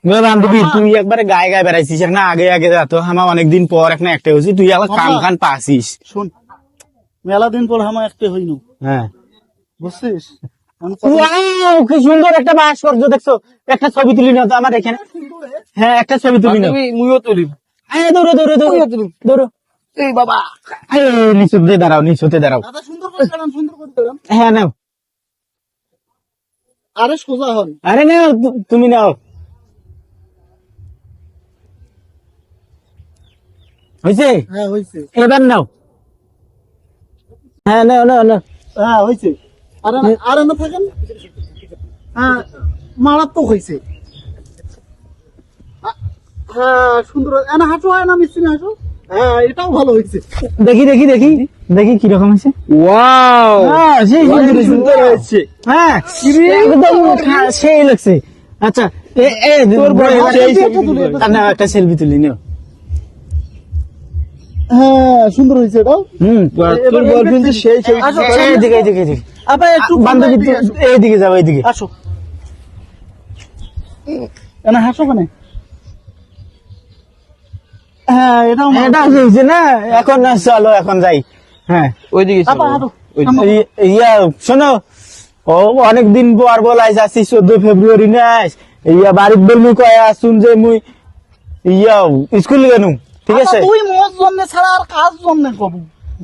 বান্ধবী তুই একবারে গায়ে গায়ে বেড়াইছিস না, আগে আগে যাতো আমার অনেকদিন পর একটা একটা হয়েছি, তুই আবার কাম খান পাসিস। শোন, মেলা দিন পর আমার একটা হইনু, হ্যাঁ বুঝছিস? Wow, কি সুন্দর একটা ভাস্কর্য দেখছো, একটা ছবি তুলি না তো আমার এখানে? হ্যাঁ একটা ছবি তুলি না? মুইও তুলি। দৌড়ো দৌড়ো দৌড়ো দৌড়ো। এই বাবা, নিচুতে দাঁড়াও, নিচুতে দাঁড়াও। দাদা সুন্দর করে দাঁড়ান, সুন্দর করে দাঁড়ান। হ্যাঁ নাও। আরে সোজা হন। আরে নাও, তুমি নাও। হয়েছে? হ্যাঁ হয়েছে, এবার নাও। হ্যাঁ নাও নাও নাও। হ্যাঁ হয়েছে। আরে না থাকেন। হ্যাঁ মারাত্মক হয়েছে। হ্যাঁ সুন্দর, এনা হাঁটো, হয় না মিস্ত্রি হাঁটো। হ্যাঁ এটাও ভালো হয়েছে। দেখি দেখি দেখি দেখি কিরকম হয়েছে। ওয়াও, হ্যাঁ সেই সুন্দর হয়েছে। হ্যাঁ একদম সেই লাগছে। আচ্ছা তোর একটা সেলফি তুলি নিও। হ্যাঁ সুন্দর হয়েছে এটাও। তোর গার্লফ্রেন্ড সেই এইদিকে এইদিকে এইদিকে। আবার একটু বান্ধবী এইদিকে যাও, এইদিকে আসো। এনা হাসো কেন? হ্যাঁ এটাও এটা হয়েছে না, এখন না চলো এখন যাই। হ্যাঁ ওইদিকে আবার হাঁটো। ইয়া শোনো, ও অনেকদিন পর বলাই যাচ্ছি 14 ফেব্রুয়ারি না, ইয়া বাড়ির বল মুই কয়া শুন যে মুই ইয়া স্কুল গেনু, ঠিক আছে? তুই মোর জন্য ছাড়া আর কাজ জন্য কব,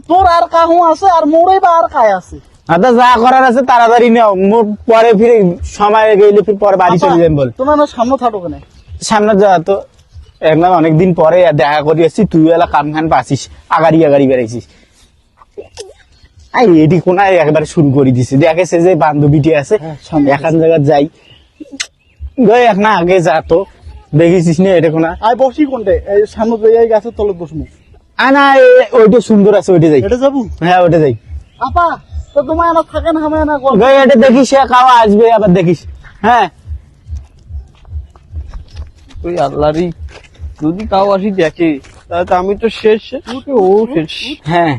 তোর আর কাহু আছে আর মোরে বা আর কায় আছে। আচ্ছা যা করার আছে তাড়াতাড়ি নাও, মোর পরে ফিরে সময় গেলে ফির পরে বাড়ি চলে যাবেন বল। তোমার না সামনে থাকো কেন? সামনে যা তো একদম অনেকদিন পরে দেখা করি আসছি, তুই এলা কাম খান পাচ্ছিস, আগাড়ি আগাড়ি বেড়াইছিস। এটি কোনায় একবারে শুরু করে দিছে, দেখেছে যে বান্ধবীটি আছে এখান জায়গা যাই গই, এক না আগে যা তো দেখেছিস না এটা কোনা। আই বসি কোনটে? এই সামনে যে এই গাছের তলে বসমু। না ওইটা সুন্দর আছে, ওইটা যাই। এটা যাবো? হ্যাঁ ওইটা যাই। আপা তো তোমার আমার থাকে না, আমি না গই এটা দেখিস, খাওয়া আসবে আবার দেখিস। হ্যাঁ তুই আল্লাহরই, যদি কাউ আসি দেখে তাহলে তো আমি তো শেষ, ও শেষ। হ্যাঁ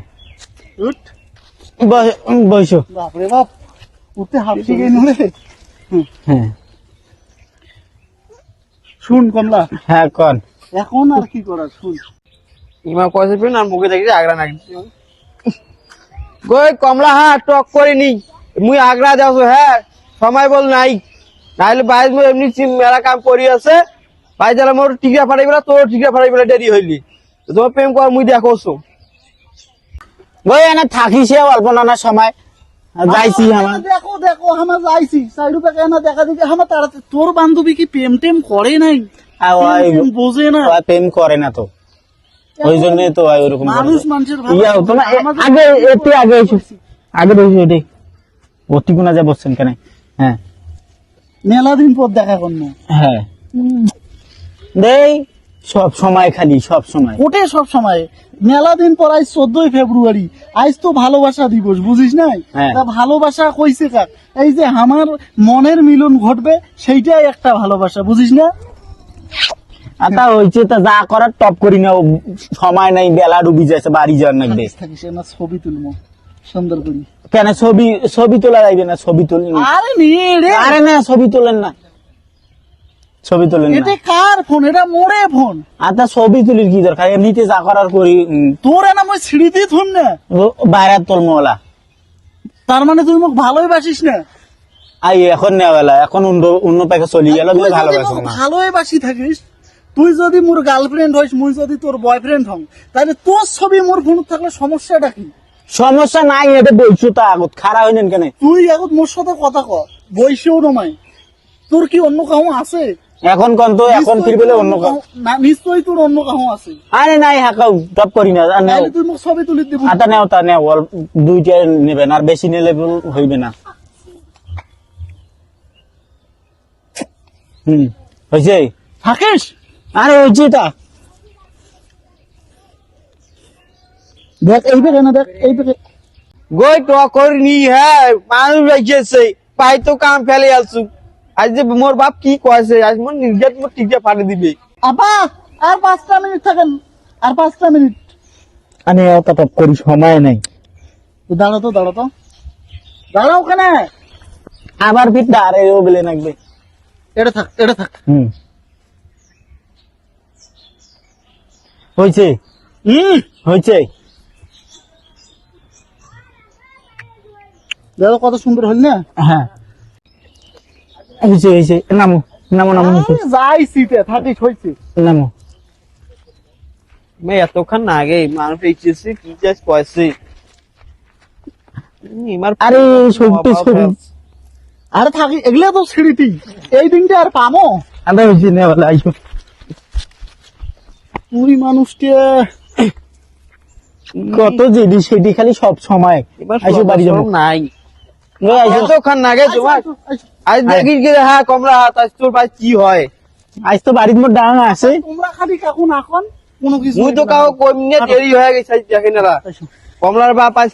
উঠ। বসো। বাপরে বাপ, উঠতে হাঁপছি গেই নরে। হ্যাঁ শুন কমলা, হ্যাঁ কন। এখন আর কি করার, শুন। ইমা কয়েছে পেন আর মুখে দেখি আগ্রা নাকি গই কমলা, হ্যাঁ টক করে নি মুই আগ্রা যাবো। হ্যাঁ সময় বল নাই, নাহলে বাইশ মোর এমনি মেলা কাম করি আছে, বাইশ যারা মোর টিকা ফাটাই বেলা, তোর টিকা ফাটাই বেলা দেরি হইলি, তোমার প্রেম কর মুই দেখোছো। গই এনে থাকিস অল্প নানা সময় যাইছি আমার। দেখো দেখো আমার যাইছি সাইডু প্যাকে না দেখা দেখি আমার তাড়াতাড়ি। তোর বান্ধবী কি প্রেম টেম করে নাই? প্রেম বোঝে না, প্রেম করে না তো, ওই জন্য তো ওইরকম মানুষ মানুষের ভালো। ইয়া হতো না। আগে একটু আগে এসো, আগে বসে ওটাই অতি কোনা যা বসছেন কেন? হ্যাঁ মেলা দিন পর দেখা করলো। হ্যাঁ দেই সব সময়, খালি সব সময় ওটে সব সময়। মেলা দিন পর আজ 14 ফেব্রুয়ারি, আজ তো ভালোবাসা দিবস, বুঝিস নাই? হ্যাঁ। তা ভালোবাসা কইছে কাক? এই যে আমার মনের মিলন ঘটবে, সেইটাই একটা ভালোবাসা, বুঝিস না? আচ্ছা হয়েছে তা যা করার টপ করি না, সময় নাই, বেলা ডুবি যাচ্ছে, বাড়ি যাওয়ার নাকি। থাকিস না, ছবি তুলবো সুন্দর করি। কেন ছবি ছবি তোলা যাইবে না? ছবি তুলি না। আরে নে রে, আরে না ছবি তোলেন না, ছবি তোলেন না। এটা কার ফোন? এটা মোরে ফোন। আচ্ছা ছবি তুলির কি দরকার, এমনিতে যা করার করি। তোর না মই ছিড়িতে থন না, বাইরে তোলমলা। তার মানে তুই মোক ভালোই বাসিস না? এখন নেওয়ালা, এখন অন্য পাখে চলি গেল, ভালোবাসো না। ভালোই বাসি থাকিস, তুই যদি মোর গার্লফ্রেন্ড হইস, মুই যদি তোর বয়ফ্রেন্ড হম, তাহলে তোর ছবি মোর ফোন থাকলে সমস্যাটা কি? সমস্যা নাই, এটা বলছো তো আগত খারাপ হইলেন কেন? তুই এখন মোর সাথে কথা কর, বইসেও নমাই। তোর কি অন্য কাহু আছে? এখন কোন তো এখন ফির বলে অন্য না, নিশ্চয়ই তোর অন্য কাহু আছে। আরে নাই হাকাও টপ করি না। তাহলে তুই মোক ছবি তুলি দিব। আতা নেও তা নেও, দুইটা নেবেন, আর বেশি নিলে হইবে না। হয়েছে থাকিস? আরে হয়েছে তা দেখ এই পেকে না, দেখ এই পেকে। গই টক করে নি, হ্যাঁ মানুষ রাখিয়েছে, পাই তো কাম ফেলে আসছু। আজ যে মোর বাপ কি কয়েছে, আজ মোর নির্যাত মোর টিকা ফাটে দিবে। আপা আর 5টা মিনিট থাকেন, আর 5টা মিনিট। আমি অত টপ করি, সময় নাই। দাঁড়াও তো, দাঁড়াও তো, দাঁড়াও ওখানে। আবার ফির দাঁড়ে বলে নাকবে। এটা থাক, এটা থাক। হয়েছে হয়েছে দেখো কত সুন্দর হল না? হ্যাঁ হয়েছে হয়েছে নামো নামো নামো যাই শীতে থাকিস হয়েছে। নামো मैं এতক্ষণ না আগে মানুষ এইচএসসি কি চাস কয়েছে এমার আরে সবটি ছবি আরে থাকি এগুলা তো ছিড়িতি, এই দিনটা আর পামো? আদা হয়েছে না বলে আইসো তুই মানুষকে কত যেদি সেটি খালি সব সময় এবার আইসো বাড়ি যাবো নাই আইসো এতক্ষণ না আগে তোমার আজ দেখিস কি হ্যাঁ কমলা হাত আজ তোর ভাই কি হয় আজ তো বাড়ির মধ্যে ডাঙা আছে তোমরা খালি কাকু না এখন কোনো কিছু মুই তো কাউ কমিয়ে দেরি হয়ে গেছে দেখেন না আইসো। কমলার বাপ আজ